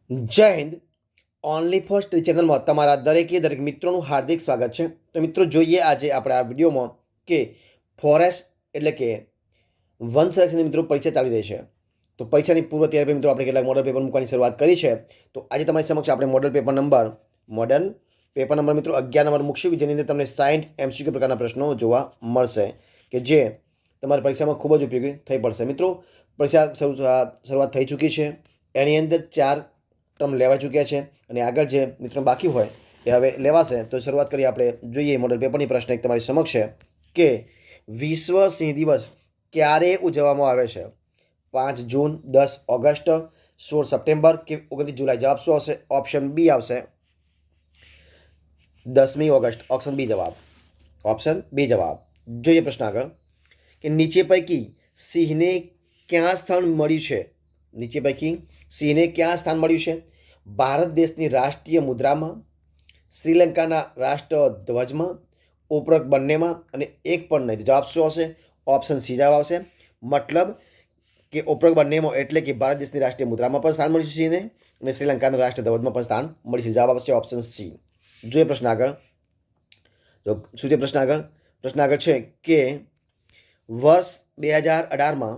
જય Hind. Only for study ચેનલમાં તમારા દરેક મિત્રોનું હાર્દિક સ્વાગત છે. તો મિત્રો જોઈએ આજે આપણે આ વિડીયોમાં કે ફોરેસ્ટ એટલે કે વન સંરક્ષણની મિત્રો પરીક્ષા ચાલી રહી છે. તો પરીક્ષાની પૂર્વ તૈયારી મિત્રો આપણે કેટલાક મોડલ પેપર મૂકવાની શરૂઆત કરી છે. તો આજે તમારી સમક્ષ આપણે મોડલ પેપર નંબર મિત્રો 11 નંબર મૂકશું, જેની અંદર તમને 60 MCQ પ્રકારના પ્રશ્નો જોવા મળશે કે જે તમારી પરીક્ષામાં ખૂબ જ ઉપયોગી થઈ પડશે. મિત્રો પરીક્ષા શરૂઆત થઈ ચૂકી છે. એની અંદર 4 ટર્મ લેવા ચૂક્યા છે અને આગળ જે મિત્રો બાકી હોય એ હવે લેવાશે. તો શરૂઆત કરીએ આપણે. જોઈએ મોડલ પેપરની પ્રશ્ન એક તમારી સમક્ષ છે કે વિશ્વ સિંહ દિવસ ક્યારે ઉજવવામાં આવે છે? 5 જૂન, 10 ઓગસ્ટ, 16 સપ્ટેમ્બર કે 29 જુલાઈ? જવાબ શું આવશે? ઓપ્શન બી આવશે, 10મી ઓગસ્ટ. ઓપ્શન બી જવાબ. ઓપ્શન બી જવાબ. જોઈએ પ્રશ્ન આગળ કે નીચે પૈકી સિંહને ક્યાં સ્થાન મળ્યું છે? નીચે પૈકી સિંહને ક્યાં સ્થાન મળ્યું છે? ભારત દેશની રાષ્ટ્રીય મુદ્રામાં, શ્રીલંકાના રાષ્ટ્ર ધ્વજમાં, ઉપરોક્ત બંનેમાં અને એક પણ નહીં. જવાબ શું આવશે? ઓપ્શન સી જવાબ આવશે. મતલબ કે ઉપરોક્ત બંનેમાં એટલે કે ભારત દેશની રાષ્ટ્રીય મુદ્રામાં પણ સ્થાન મળ્યું છે સિંહને અને શ્રીલંકાના રાષ્ટ્ર ધ્વજમાં પણ સ્થાન મળ્યું છે. જવાબ આવશે ઓપ્શન સી. જોઈએ પ્રશ્ન આગળ. તો શું છે પ્રશ્ન આગળ? પ્રશ્ન આગળ છે કે વર્ષ 2018માં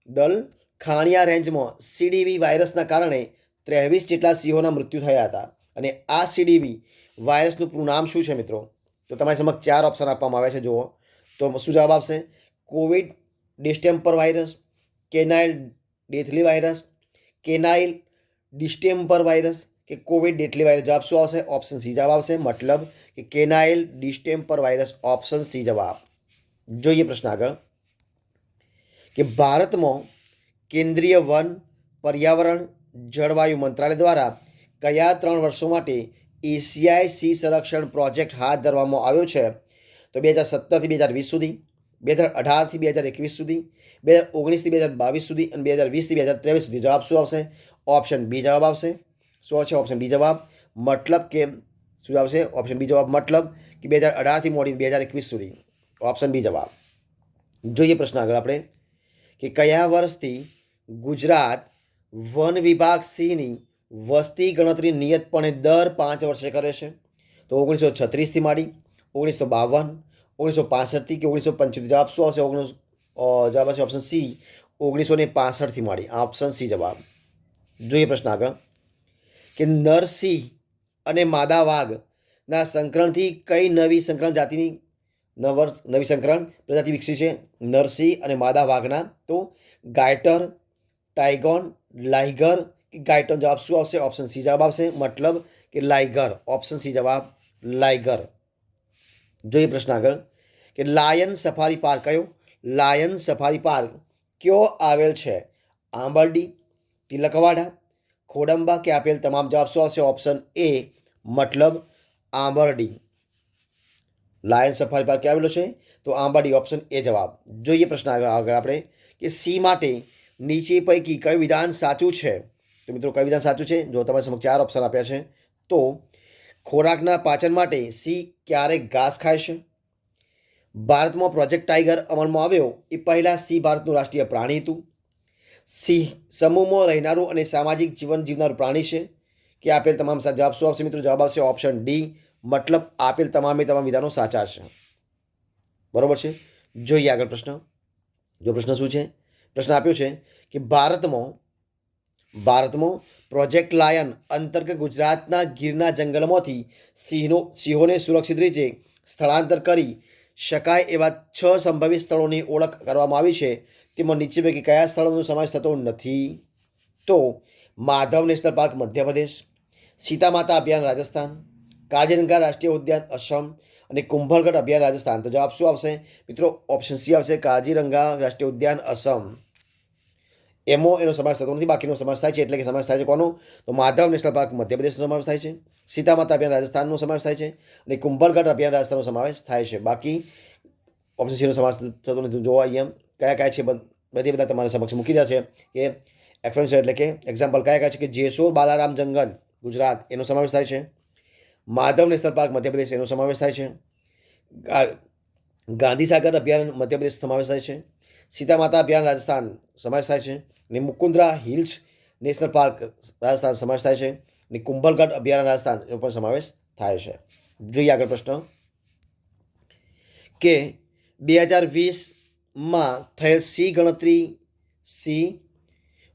દલખાણિયા રેન્જમાં સીડીવી વાયરસના કારણે 23 જેટલા સિંહોના મૃત્યુ થયા હતા. અને આ સીડીવી વાયરસનું પૂરું નામ શું છે મિત્રો? તો તમારી સમક્ષ 4 ઓપ્શન આપવામાં આવ્યા છે. જુઓ તો શું જવાબ આવશે? કોવિડ ડિસ્ટેમ્પર વાયરસ, કેનાઇલ ડેથલી વાયરસ, કેનાઇલ ડિસ્ટેમ્પર વાયરસ કે કોવિડ ડેથલી વાયરસ? જવાબ શું આવશે? ઓપ્શન સી જવાબ આવશે. મતલબ કે કેનાઇલ ડિસ્ટેમ્પર વાયરસ. ઓપ્શન સી જવાબ. જોઈએ પ્રશ્ન આગળ કે ભારતમાં કેન્દ્રીય વન, પર્યાવરણ, જળવાયુ મંત્રાલય દ્વારા કયા 3 વર્ષો માટે એશિયાઈ સિંહ સંરક્ષણ પ્રોજેક્ટ હાથ ધરવામાં આવ્યો છે? તો 2017થી 2020 સુધી, 2018થી 2021 સુધી, 2019થી 2022 સુધી અને 2020થી 2023 સુધી. જવાબ શું આવશે? ઓપ્શન બી જવાબ આવશે. શું છે? ઓપ્શન બી જવાબ. મતલબ કે શું આવશે? ઓપ્શન બી જવાબ. મતલબ કે 2018થી મોડી 2021 સુધી. ઓપ્શન બી જવાબ. જોઈએ પ્રશ્ન આગળ આપણે કે કયા વર્ષથી ગુજરાત વન વિભાગ સિંહની વસ્તી ગણતરી નિયતપણે દર 5 વર્ષે કરે છે? તો 1936થી માંડી, 1952, 1965થી કે 1975? જવાબ શું આવશે? જવાબ આવશે ઓપ્શન સી, 1965થી માંડી. ઓપ્શન સી જવાબ. જોઈએ પ્રશ્ન આગળ કે નરસિંહ અને માદા વાઘના સંકરણથી કઈ નવી સંકરણ જાતિની નવી સંકરણ પ્રજાતિ વિકસી છે? નરસિંહ અને માદા વાઘના? તો ગાયટર, ટાઇગોન, લાઇગર કે ગાયટન? જવાબ શું આવશે? ઓપ્શન સી જવાબ આવશે. મતલબ કે લાઇગર. ઓપ્શન સી જવાબ, લાઇગર. જોઈએ પ્રશ્ન આગળ કે લાયન સફારી પાર્ક કયો? લાયન સફારી પાર્ક કયો આવેલ છે? આંબરડી, તિલકવાડા, ખોડંબા કે આપેલ તમામ? જવાબ શું આવશે? ઓપ્શન એ, મતલબ આંબરડી. લાયન સફારી પાર્ક ક્યાં આવેલો છે? તો આંબાડી. ઓપ્શન એ જવાબ. જોઈએ પ્રશ્ન આગળ આપણે કે સી માટે નીચે પૈકી કયું વિધાન સાચું છે? તો મિત્રો કયું વિધાન સાચું છે? જો તમારી સમક્ષ 4 ઓપ્શન આપ્યા છે. તો ખોરાકના પાચન માટે સિંહ ક્યારેક ઘાસ ખાય છે? ભારતમાં પ્રોજેક્ટ ટાઈગર અમલમાં આવ્યો એ પહેલાં સિંહ ભારતનું રાષ્ટ્રીય પ્રાણી હતું? સિંહ સમૂહમાં રહેનારું અને સામાજિક જીવન જીવનારું પ્રાણી છે કે આપેલ તમામ? જવાબ શું આવશે મિત્રો? જવાબ આવશે ઓપ્શન ડી, મતલબ આપેલ તમામ વિધાનો સાચા છે. બરોબર છે. જોઈએ આગળ પ્રશ્ન. જો પ્રશ્ન શું છે? પ્રશ્ન આપ્યો છે કે ભારતમાં પ્રોજેક્ટ લાયન અંતર્ગત ગુજરાતના ગીરના જંગલમાંથી સિંહોને સુરક્ષિત રીતે સ્થળાંતર કરી શકાય એવા 6 સંભવિત સ્થળોની ઓળખ કરવામાં આવી છે. તેમાં નીચે પૈકી કયા સ્થળોનો સમાવેશ થતો નથી? તો માધવ નેશનલ પાર્ક મધ્યપ્રદેશ, સીતા માતા અભયારણ્ય રાજસ્થાન, કાજીરંગા રાષ્ટ્રીય ઉદ્યાન અસમ અને કુંભલગઢ અભયારણ્ય રાજસ્થાન? તો જવાબ શું આવશે મિત્રો? ઓપ્શન સી આવશે, કાજીરંગા રાષ્ટ્રીય ઉદ્યાન અસમ. એમાં એનો સમાવેશ થતો નથી, બાકીનો સમાવેશ થાય છે. એટલે કે સમાવેશ થાય છે કોનો? તો માધવ નેશનલ પાર્ક મધ્યપ્રદેશનો સમાવેશ થાય છે, સીતા માતા અભયારણ્ય રાજસ્થાનનો સમાવેશ થાય છે અને કુંભલગઢ અભયારણ્ય રાજસ્થાનનો સમાવેશ થાય છે. બાકી ઓપ્શન સીનો સમાવેશ થતો નથી. જોવા અહીંયા કયા છે બધા તમારા સમક્ષ મૂકી દીધા છે કે એક્સપ્લેનેશન એટલે કે એક્ઝામ્પલ કયા છે કે જેસોર બાલારામ જંગલ ગુજરાત એનો સમાવેશ થાય છે, માધવ નેશનલ પાર્ક મધ્યપ્રદેશ એનો સમાવેશ થાય છે, ગાંધીસાગર અભયારણ્ય મધ્યપ્રદેશ સમાવેશ થાય છે, સીતા માતા અભયારણ્ય રાજસ્થાન સમાવેશ થાય છે, ને મુકુંદરા હિલ્સ નેશનલ પાર્ક રાજસ્થાન સમાવેશ થાય છે, ને કુંભલગઢ અભયારણ્ય રાજસ્થાન એનો પણ સમાવેશ થાય છે. જોઈએ આગળ પ્રશ્ન કે 2020માં થયેલ સી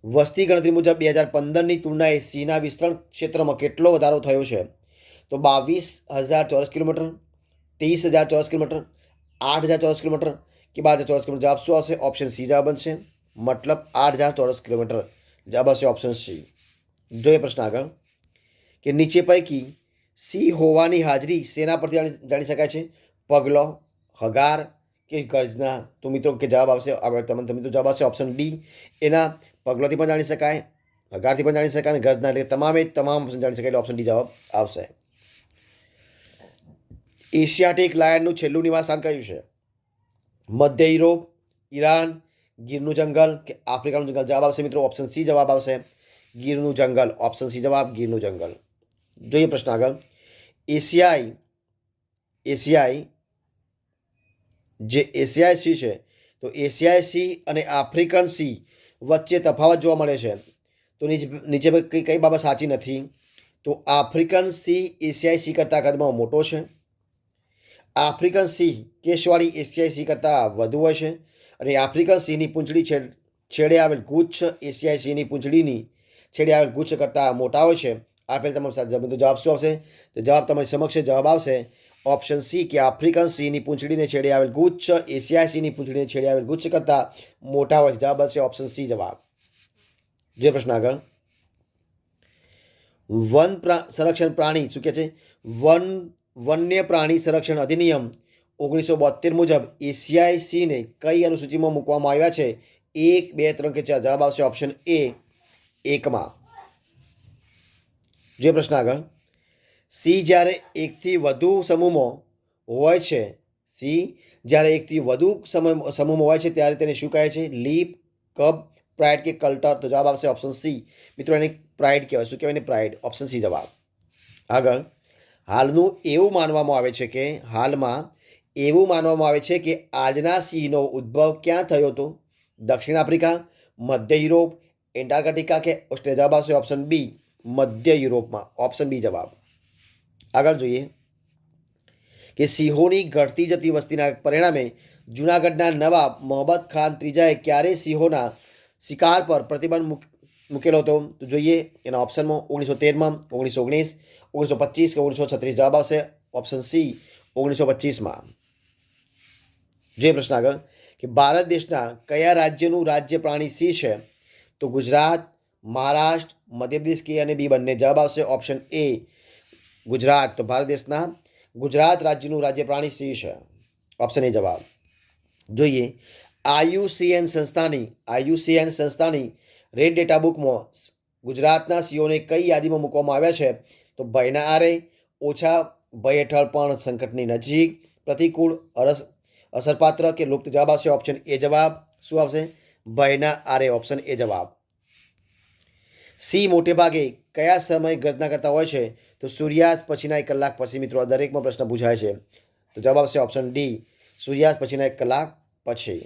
વસ્તી ગણતરી મુજબ 2015ની તુલનાએ સિંહના વિસ્તરણ ક્ષેત્રમાં કેટલો વધારો થયો છે? તો 22,000 ચોરસ કિલોમીટર, 30,000 ચોરસ કિલોમીટર, 8,000 ચોરસ કિલોમીટર કે 12,000 ચોરસ કિલોમીટર. જવાબ શું આવશે? ઓપ્શન સી જવાબ બનશે. મતલબ 8,000 ચોરસ કિલોમીટર. જવાબ આવશે ઓપ્શન સી. જોઈએ પ્રશ્ન આગળ કે નીચે પૈકી સી હોવાની હાજરી શેના પરથી જાણી શકાય છે? પગલો, હગાર કે ગર્જના? તો મિત્રો કે જવાબ આવશે તમે તો જવાબ આવશે ઓપ્શન ડી. એના પગલોથી પણ જાણી શકાય, હગારથી પણ જાણી શકાય અને ગર્જના, એટલે તમામ ઓપ્શન જાણી શકાય, એટલે ઓપ્શન ડી જવાબ આવશે. એશિયાટિક લાયનનું છેલ્લું નિવાસ સ્થાન કયું છે? મધ્ય યુરોપ, ઈરાન, ગીરનું જંગલ કે આફ્રિકાનું જંગલ? જવાબ આવશે મિત્રો ઓપ્શન સી જવાબ આવશે. ગીરનું જંગલ. ઓપ્શન સી જવાબ ગીરનું જંગલ. જોઈએ પ્રશ્ન આગળ. એશિયાઈ સી છે, તો એશિયાઈ સી અને આફ્રિકન સી વચ્ચે તફાવત જોવા મળે છે. તો નીચે કઈ બાબત સાચી નથી? તો આફ્રિકન સી એશિયાઈ સી કરતાં કદમાં મોટો છે. આફ્રિકન સી કેશવાળી એશિયાઈ સી કરતાં વધુ હોય છે. અને આફ્રિકન સીની પૂંછડી છેડે આવેલ ગુચ્છ એશિયાઈ સીની પૂંછડીની છેડે આવેલ ગુચ્છ કરતાં મોટા હોય છે. આપેલ તમામ સાચા. તો જવાબ શું આવશે? તો જવાબ તમારી સમક્ષ જવાબ આવશે ઓપ્શન સી કે આફ્રિકન સીની પૂંછડીને છેડે આવેલ ગુચ્છ એશિયાઈ સીની પૂંછડીને છેડે આવેલ ગુચ્છ કરતાં મોટા હોય છે. જવાબ આવશે ઓપ્શન સી જવાબ. જે પ્રશ્ન આગળ. વન સંરક્ષણ પ્રાણી શું કહે છે? વન્ય પ્રાણી સંરક્ષણ અધિનિયમ 1972 મુજબ એશિયાઈ સિંહને કઈ અનુસૂચિમાં મૂકવામાં આવ્યા છે? 1, 2, 3 કે 4? જવાબ આવશે ઓપ્શન એ 1માં. જે પ્રશ્ન આગળ. સિંહ જ્યારે એકથી વધુ સમૂહમાં હોય છે, સમૂહમાં હોય છે ત્યારે તેને શું કહે છે? લીપ, કબ, પ્રાઇડ કે કલ્ટર? તો જવાબ આવશે ઓપ્શન સી. મિત્રો એને પ્રાઇડ કહેવાય. શું કહેવાય? એને પ્રાઇડ. ઓપ્શન સી જવાબ. આગળ. હાલમાં એવું માનવામાં આવે છે કે આજના સિંહનો ઉદ્ભવ ક્યાં થયો હતો? દક્ષિણ આફ્રિકા, મધ્ય યુરોપ, એન્ટાર્કટિકા કે ઓસ્ટ્રેલિયા? જવાબ આવશે ઓપ્શન બી મધ્ય યુરોપમાં. ઓપ્શન બી જવાબ. આગળ જોઈએ કે સિંહોની ઘટતી જતી વસ્તીના પરિણામે જૂનાગઢના નવાબ મોહમ્મદ ખાન ત્રીજાએ ક્યારે સિંહોના શિકાર પર પ્રતિબંધ મૂકેલો હતો? તો જોઈએ એના ઓપ્શનમાં 1913માં, 1919, 1925 કે 1936? જવાબ આવશે ઓપ્શન સી 1925માં. જે પ્રશ્ન આગળ કે ભારત દેશના કયા રાજ્યનું રાજ્ય પ્રાણી સિંહ છે? તો ગુજરાત, મહારાષ્ટ્ર, મધ્યપ્રદેશ કે અને બી બંને? જવાબ આવશે ઓપ્શન એ ગુજરાત. તો ભારત દેશના ગુજરાત રાજ્યનું રાજ્ય પ્રાણી સિંહ છે. ઓપ્શન એ જવાબ. જોઈએ આઈયુસીએન સંસ્થાની રેડ ડેટા બુકમાં ગુજરાતના સિંહોને કઈ યાદીમાં મૂકવામાં આવ્યા છે? તો ભયના આરે, ઓછા ભય હેઠળ પણ સંકટની નજીક, પ્રતિકૂળ, અસરપાત્ર કે લુપ્ત? જવાબ આવશે ઓપ્શન એ જવાબ. શું આવશે? ભયના આરે. ઓપ્શન એ જવાબ. સિંહ મોટે ભાગે કયા સમયે ગર્જના કરતા હોય છે? તો સૂર્યાસ્ત પછીના 1 કલાક પછી. મિત્રો આ દરેકમાં પ્રશ્ન પૂછાય છે. તો જવાબ આવશે ઓપ્શન ડી સૂર્યાસ્ત પછીના 1 કલાક પછી.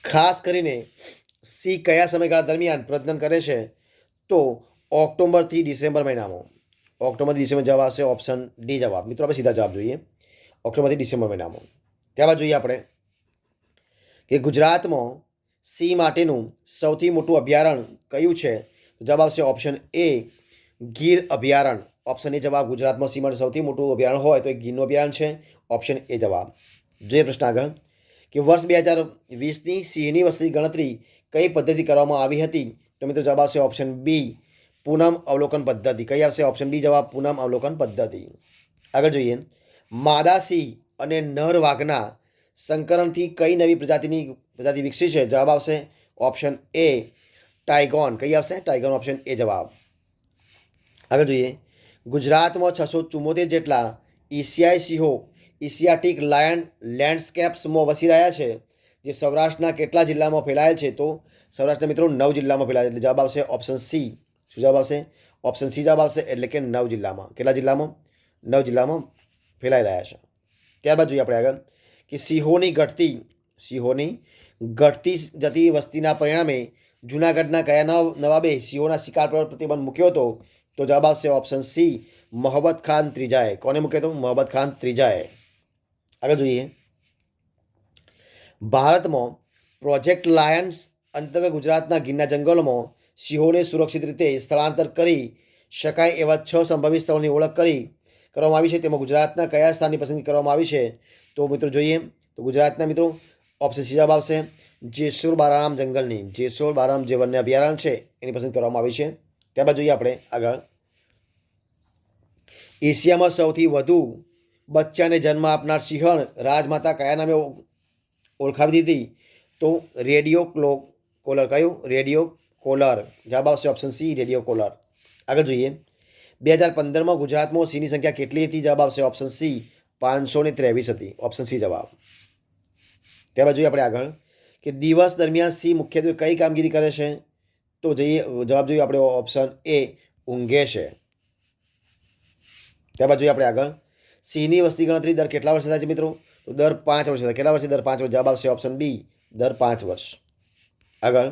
ખાસ કરીને સિંહ કયા સમયગાળા દરમિયાન પ્રજનન કરે છે? તો ઓક્ટોબરથી ડિસેમ્બર મહિનામાં. ઓક્ટોબરથી ડિસેમ્બર. જવાબ આવશે ઓપ્શન ડી જવાબ. મિત્રો આપણે સીધા જવાબ જોઈએ ઓક્ટોબરથી ડિસેમ્બર મહિનામાં. ત્યારબાદ જોઈએ આપણે કે ગુજરાતમાં સિંહ માટેનું સૌથી મોટું અભયારણ્ય કયું છે? તો જવાબ આવશે ઓપ્શન એ ગીર અભયારણ્ય. ઓપ્શન એ જવાબ. ગુજરાતમાં સિંહ માટે સૌથી મોટું અભયારણ્ય હોય તો એ ગીરનું અભયારણ્ય છે. ઓપ્શન એ જવાબ. જોઈએ પ્રશ્ન આગળ કે વર્ષ 2020ની સિંહની વસ્તી ગણતરી કઈ પદ્ધતિ કરવામાં આવી હતી? તો મિત્રો જવાબ આવશે ઓપ્શન બી પૂનમ અવલોકન પદ્ધતિ. કઈ આવશે? ઓપ્શન બી જવાબ પૂનમ અવલોકન પદ્ધતિ. આગળ જોઈએ માદા સિંહ અને નર વાઘના સંકરણથી કઈ નવી પ્રજાતિ વિકસી છે? જવાબ આવશે ઓપ્શન એ ટાઇગોન. કઈ આવશે? ટાઇગોન. ઓપ્શન એ જવાબ. આગળ જોઈએ ગુજરાતમાં 674 જેટલા એશિયાઈ સિંહો એશિયાટિક લાયન લેન્ડસ્કેપ્સમાં વસી રહ્યા છે, જે સૌરાષ્ટ્રના કેટલા જિલ્લામાં ફેલાયેલ છે? તો સૌરાષ્ટ્રના મિત્રો 9 જિલ્લામાં ફેલાયેલ. એટલે જવાબ આવશે ઓપ્શન સી. શું જવાબ આવશે? ઓપ્શન સી જવાબ આવશે. એટલે કે 9 જિલ્લામાં. કેટલા જિલ્લામાં? 9 જિલ્લામાં ફેલાઈ રહ્યા છે. ત્યારબાદ જોઈએ આપણે આગળ કે સિંહોની ઘટતી જતી વસ્તીના પરિણામે જૂનાગઢના કયા નવાબે સિંહોના શિકાર પર પ્રતિબંધ મૂક્યો હતો? તો જવાબ આવશે ઓપ્શન સી, મોહબ્બત ખાન ત્રીજાએ. કોને મૂક્યો હતો? મોહબ્બત ખાન ત્રીજાએ. આગળ જોઈએ. ભારતમાં પ્રોજેક્ટ લાયન્સ અંતર્ગત ગુજરાતના ગીરના જંગલોમાં સિંહોને સુરક્ષિત રીતે સ્થળાંતર કરી શકાય એવા 6 સંભવિત સ્થળોની ઓળખ કરવામાં આવી છે. તેમાં ગુજરાતના કયા સ્થાનની પસંદગી કરવામાં આવી છે? તો મિત્રો જોઈએ તો ગુજરાતના મિત્રો ઓપ્શન સી જવાબ આવશે જેસોર બારામ જંગલની. જેસોર બારામ જે વન્ય અભયારણ્ય છે એની પસંદ કરવામાં આવી છે. ત્યારબાદ જોઈએ આપણે આગળ. એશિયામાં સૌથી વધુ બચ્ચાને જન્મ આપનાર સિંહણ રાજમાતા કયા નામે ઓળખાવી દીધી? તો રેડિયો કોલર. કયું? Radio collar. જવાબ આવશે ઓપ્શન સી, રેડિયો કોલર. આગળ જોઈએ. 2015માં ગુજરાતમાં સિંહની સંખ્યા કેટલી હતી? જવાબ આવશે ઓપ્શન સી, 523 હતી. ઓપ્શન સી જવાબ. ત્યારબાદ જોઈએ આપણે આગળ કે દિવસ દરમિયાન સિંહ મુખ્યત્વે કઈ કામગીરી કરે છે? તો જવાબ જોઈએ આપણે ઓપ્શન એ, ઊંઘે છે. ત્યારબાદ જોઈએ આપણે આગળ. સિંહની વસ્તી ગણતરી દર કેટલા વર્ષે થાય છે મિત્રો? તો દર 5 વર્ષે થાય. કેટલા વર્ષે? દર 5 વર્ષ. જવાબ આવશે ઓપ્શન બી, દર 5 વર્ષ. આગળ.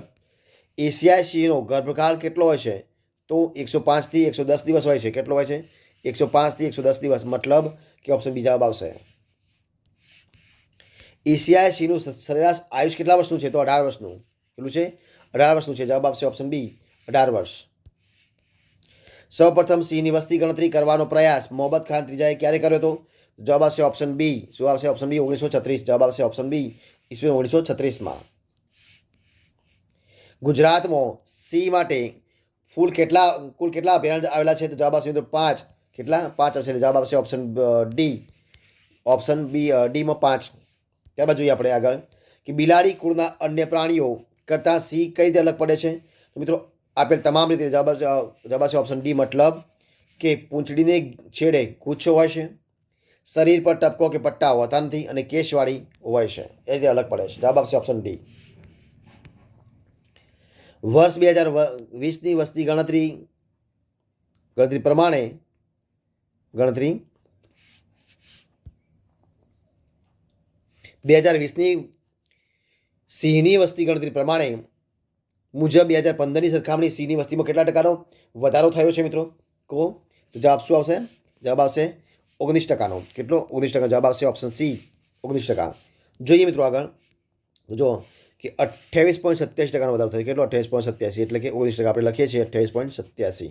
એશિયાઈ સિંહનો ગર્ભકાળ કેટલો હોય છે? તો 105 થી 110 દિવસ હોય છે. કેટલો હોય છે? 105 થી 110 દિવસ. મતલબ કે ઓપ્શન બી જવાબ આવશે. એશિયાઈ સિંહનું સરેરાશ આયુષ કેટલા વર્ષનું છે? તો 18 વર્ષનું. કેટલું છે? 18 વર્ષનું છે. જવાબ આવશે ઓપ્શન બી, 18 વર્ષ. સૌપ્રથમ સિંહની વસ્તી ગણતરી કરવાનો પ્રયાસ મોહબ્બત ખાન ત્રીજાએ ક્યારે કર્યો હતો? જવાબ આવશે ઓપ્શન બી. શું આવશે? Option B, 1936. જવાબ આવશે ઓપ્શન બી, ઈસવી 1936માં. ગુજરાતમાં સિંહ માટે કુલ કેટલા અભયારણ્ય આવેલા છે? તો જવાબ આવશે મિત્રો 5. કેટલા? 5 આવશે. જવાબ આવશે ઓપ્શન ડી. ઓપ્શન બી, ડીમાં 5. ત્યારબાદ જોઈએ આપણે આગળ કે બિલાડી કુળના અન્ય પ્રાણીઓ કરતાં સિંહ કઈ રીતે અલગ પડે છે? તો મિત્રો આપેલ તમામ રીતે જવાબ આવશે ઓપ્શન ડી. મતલબ કે પૂંછડીને છેડે ગુચ્છો હોય છે, શરીર પર ટપકો કે પટ્ટા હોતા નથી અને કેશવાળી હોય છે. એ રીતે અલગ પડે છે. જવાબ આવશે ઓપ્શન ડી. વર્ષ 2020ની વસ્તી ગણતરી પ્રમાણે ગણતરી 2020ની સિંહની વસ્તી ગણતરી પ્રમાણે મુજબ 2015ની સરખામણી સિંહની વસ્તીમાં કેટલા ટકાનો વધારો થયો છે મિત્રો? તો જવાબ શું આવશે? જવાબ આવશે 19%નો. કેટલો? 19%. જવાબ આવશે ઓપ્શન સી, 19%. જોઈએ મિત્રો આગળ તો જો કે 28.87% વધારો થયો. કેટલો? 28.87 એટલે કે 19%. આપણે લખીએ છીએ 28.87.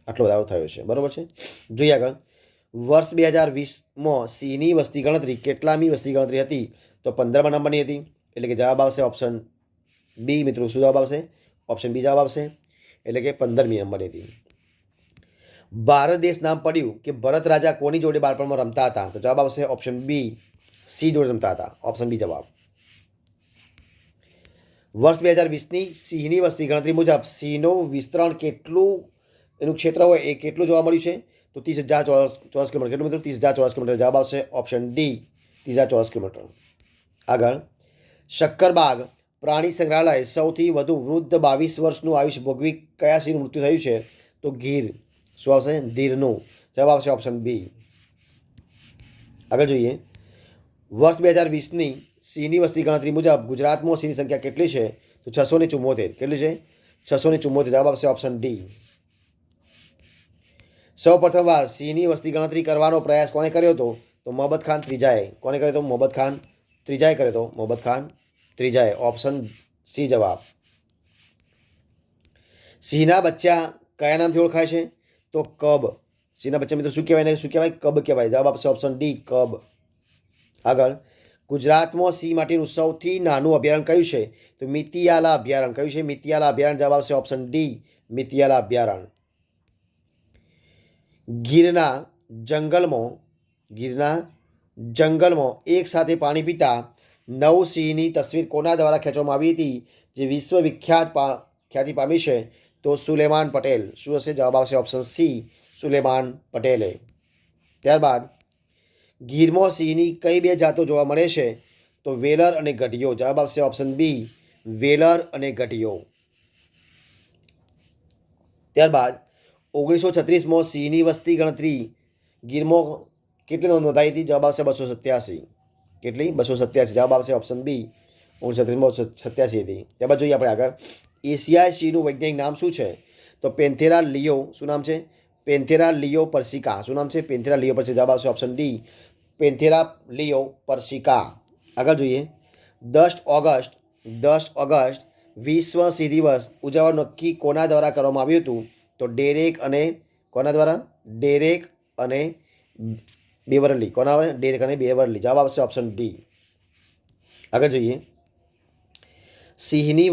આટલો વધારો થયો છે. બરાબર છે. જોઈએ આગળ. વર્ષ 2020માં સિંહની વસ્તી ગણતરી કેટલામી વસ્તી ગણતરી હતી? તો 15મા નંબરની હતી. એટલે કે જવાબ આવશે ઓપ્શન બી મિત્રો. શું જવાબ આવશે? ઓપ્શન બી જવાબ આવશે. એટલે કે 15મી નંબરની હતી. ભારત દેશ નામ પડ્યું કે ભરત રાજા કોની જોડે બાળપણમાં રમતા હતા? તો જવાબ આવશે ઓપ્શન બી, સી જોડે રમતા હતા. ઓપ્શન બી જવાબ. વર્ષ 2020ની સિંહની વસ્તી ગણતરી મુજબ સિંહનું વિસ્તરણ કેટલું, એનું ક્ષેત્ર હોય એ કેટલું જોવા મળ્યું છે? તો 30,000 ચોરસ કિલોમીટર. કેટલું મિત્રો? 30,000 ચોરસ કિલોમીટર. જવાબ આવશે ઓપ્શન ડી, 30,000 ચોરસ કિલોમીટર. આગળ. શક્કરબાગ પ્રાણી સંગ્રહાલય સૌથી વધુ વૃદ્ધ 22 વર્ષનું આયુષ્ય ભોગવી કયા સિંહનું મૃત્યુ થયું છે? તો ગીર. શું આવશે? ગીરનું. જવાબ આવશે ઓપ્શન બી. આગળ જોઈએ. વર્ષ 2020ની સિંહની વસ્તી ગણતરી મુજબ ગુજરાતમાં સિંહની સંખ્યા કેટલી છે? તો 674. કેટલી છે? 674. જવાબ આવશે ઓપ્શન ડી. સૌ પ્રથમવાર સિંહની વસ્તી ગણતરી કરવાનો પ્રયાસ કોણે કર્યો હતો? તો મોહબ્બત ખાન ત્રીજાએ. કોને કર્યો હતો? મોહબ્બત ખાન ત્રીજાએ કર્યો હતો. મોહબ્બત ખાન ત્રીજાએ. ઓપ્શન સી જવાબ. સિંહના બચ્ચા કયા નામથી ઓળખાય છે? તો કબ. સિંહના બચ્ચા મિત્રો શું કહેવાય? શું કહેવાય? કબ કહેવાય. જવાબ આપશે ઓપ્શન ડી, કબ. આગળ. ગુજરાતમાં સિંહ માટેનું સૌથી નાનું અભયારણ્ય કયું છે? તો મિતિયાલા અભયારણ્ય. કયું છે? મિતિયાલા અભયારણ્ય. જવાબ આવશે ઓપ્શન ડી, મિતિયાલા અભયારણ્ય. ગીરના જંગલમાં એક સાથે પાણી પીતા 9 સિંહની તસવીર કોના દ્વારા ખેંચવામાં આવી હતી જે વિશ્વ ખ્યાતિ પામી છે? તો સુલેમાન પટેલ. શું હશે? જવાબ આવશે ઓપ્શન સી, સુલેમાન પટેલે. ત્યારબાદ ગીરમાં સિંહની કઈ 2 જાતો જોવા મળે છે? તો વેલર અને ગઢિયો. જવાબ આવશે ઓપ્શન બી, વેલર અને ગઢિયો. ત્યારબાદ 1936માં સિંહની વસ્તી ગણતરી ગીરમાં કેટલી નોંધાઈ હતી? જવાબ આવશે 287. કેટલી? 287. જવાબ આવશે ઓપ્શન બી, 1987 હતી. ત્યારબાદ જોઈએ આપણે આગળ એશિયાઈ સિંહનું વૈજ્ઞાનિક નામ શું છે? તો પેન્થેરા લિયો. શું નામ છે? પેન્થેરા લિયો પરસિકા. શું નામ છે? પેન્થેરા લિયો પરસિકા. જવાબ આવશે ઓપ્શન ડી, પેન્થેરા લિયો પરસિકા. આગળ જોઈએ 10 ઓગસ્ટ વિશ્વ સિંહ દિવસ ઉજવવાનું નક્કી કોના દ્વારા કરવામાં આવ્યું હતું? તો ડેરેક અને કોના દ્વારા? ડેરેક અને બેવરલી. કોના? ડેરેક અને બેવરલી. જવાબ આવશે ઓપ્શન ડી. આગળ જોઈએ સિંહની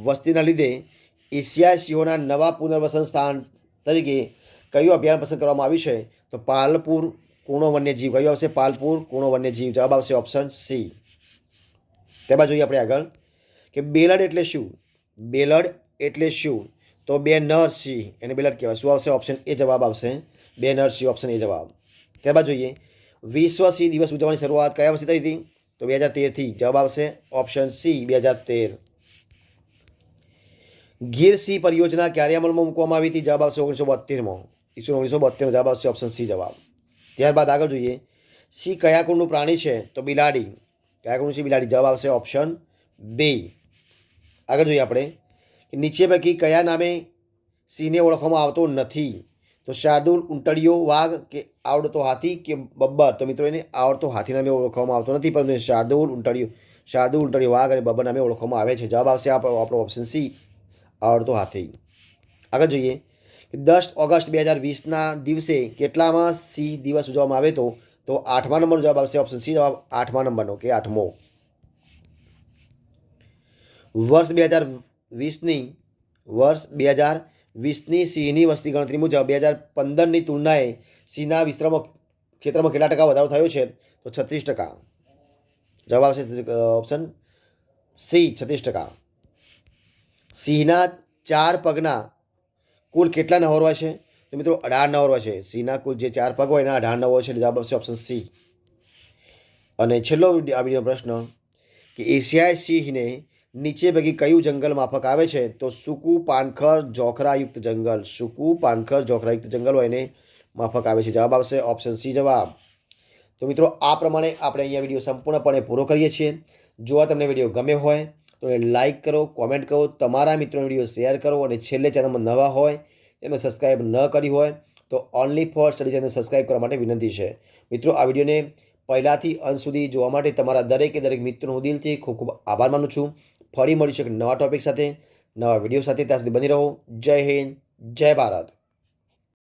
વસ્તીના લીધે એશિયાઈ સિંહોના નવા પુનર્વસન સ્થાન તરીકે કયું અભિયાન પસંદ કરવામાં આવ્યું છે? તો પાલપુર કુણો વન્યજીવ. કયું આવશે? પાલપુર કુણો વન્યજીવ. જવાબ આવશે ઓપ્શન સી. ત્યારબાદ જોઈએ આપણે આગળ કે બેલડ એટલે શું? બેલડ એટલે શું? તો બે નર સિંહ એને બેલડ કહેવાય. શું આવશે? ઓપ્શન એ જવાબ આવશે. બે નર સિંહ. ઓપ્શન એ જવાબ. ત્યારબાદ જોઈએ વિશ્વ સિંહ દિવસ ઉજવવાની શરૂઆત કયા વર્ષે થઈ હતી? તો 2013થી. જવાબ આવશે ઓપ્શન સી, 2013. ગીર સિંહ પરિયોજના ક્યારે અમલમાં મૂકવામાં આવી હતી? જવાબ આવશે 1972માં. 1972. જવાબ આવશે ઓપ્શન સી જવાબ. ત્યારબાદ આગળ જોઈએ સિંહ કયા કુળનું પ્રાણી છે? તો બિલાડી. કયા કુળનું છે? બિલાડી. જવાબ આવશે ઓપ્શન બી. આગળ જોઈએ આપણે કે નીચે પૈકી કયા નામે સિંહને ઓળખવામાં આવતો નથી? તો શાર્દુલ, ઊંટડિયો, વાઘ કે આવડતો હાથી કે બબ્બર. તો મિત્રો એને આવડતો હાથી નામે ઓળખવામાં આવતો નથી, પરંતુ શાર્દુલ, ઊંટડિયો, વાઘ અને બબ્બર નામે ઓળખવામાં આવે છે. જવાબ આવશે આપણો ઓપ્શન સી, આવડતો હાથી. આગળ જોઈએ 10 ઓગસ્ટ 2020ના દિવસે કેટલામાં સિંહ દિવસ ઉજવવામાં આવે તો 8મા નંબરનો જવાબ આવશે ઓપ્શન સી જવાબ. 8મા નંબરનો કે 8મો. વર્ષ 2020ની સિંહની વસ્તી ગણતરી મુજબ 2015ની તુલનાએ સિંહના વિસ્તરણ ક્ષેત્રમાં કેટલા ટકા વધારો થયો છે? તો 36%. જવાબ આવશે ઓપ્શન સી, 36%. સિંહના 4 પગના કુલ કેટલા નહોર હોય છે? તો મિત્રો 18 નહોર હોય છે. સિંહના કુલ જે 4 પગ હોય એના 18 નહોર હોય છે. જવાબ આવશે ઓપ્શન સી. અને છેલ્લો આ વિડીયોનો પ્રશ્ન કે એશિયાઈ સિંહને નીચે પૈકી કયું જંગલ માફક આવે છે? તો સૂકું પાનખર જોખરાયુક્ત જંગલ. સૂકું પાનખર જોખરાયુક્ત જંગલ હોય એને માફક આવે છે. જવાબ આવશે ઓપ્શન સી જવાબ. તો મિત્રો આ પ્રમાણે આપણે અહીંયા વિડીયો સંપૂર્ણપણે પૂરો કરીએ છીએ. જો આ તમને વિડીયો ગમ્યો હોય તો લાઇક કરો, કોમેન્ટ કરો, તમારા મિત્રોને વિડીયો શેર કરો અને છેલ્લે ચેનલમાં નવા હોય તેને સબસ્ક્રાઈબ ન કરી હોય તો only for study channel subscribe કરવા માટે વિનંતી છે. મિત્રો આ વિડીયોને પહેલાંથી અંત સુધી જોવા માટે તમારા દરેક મિત્રોનો હું દિલથી ખૂબ ખૂબ આભાર માનું છું. ફરી મળીશું એક નવા ટોપિક સાથે, નવા વિડીયો સાથે. ત્યાં સુધી બની રહો. જય હિન્દ, જય ભારત.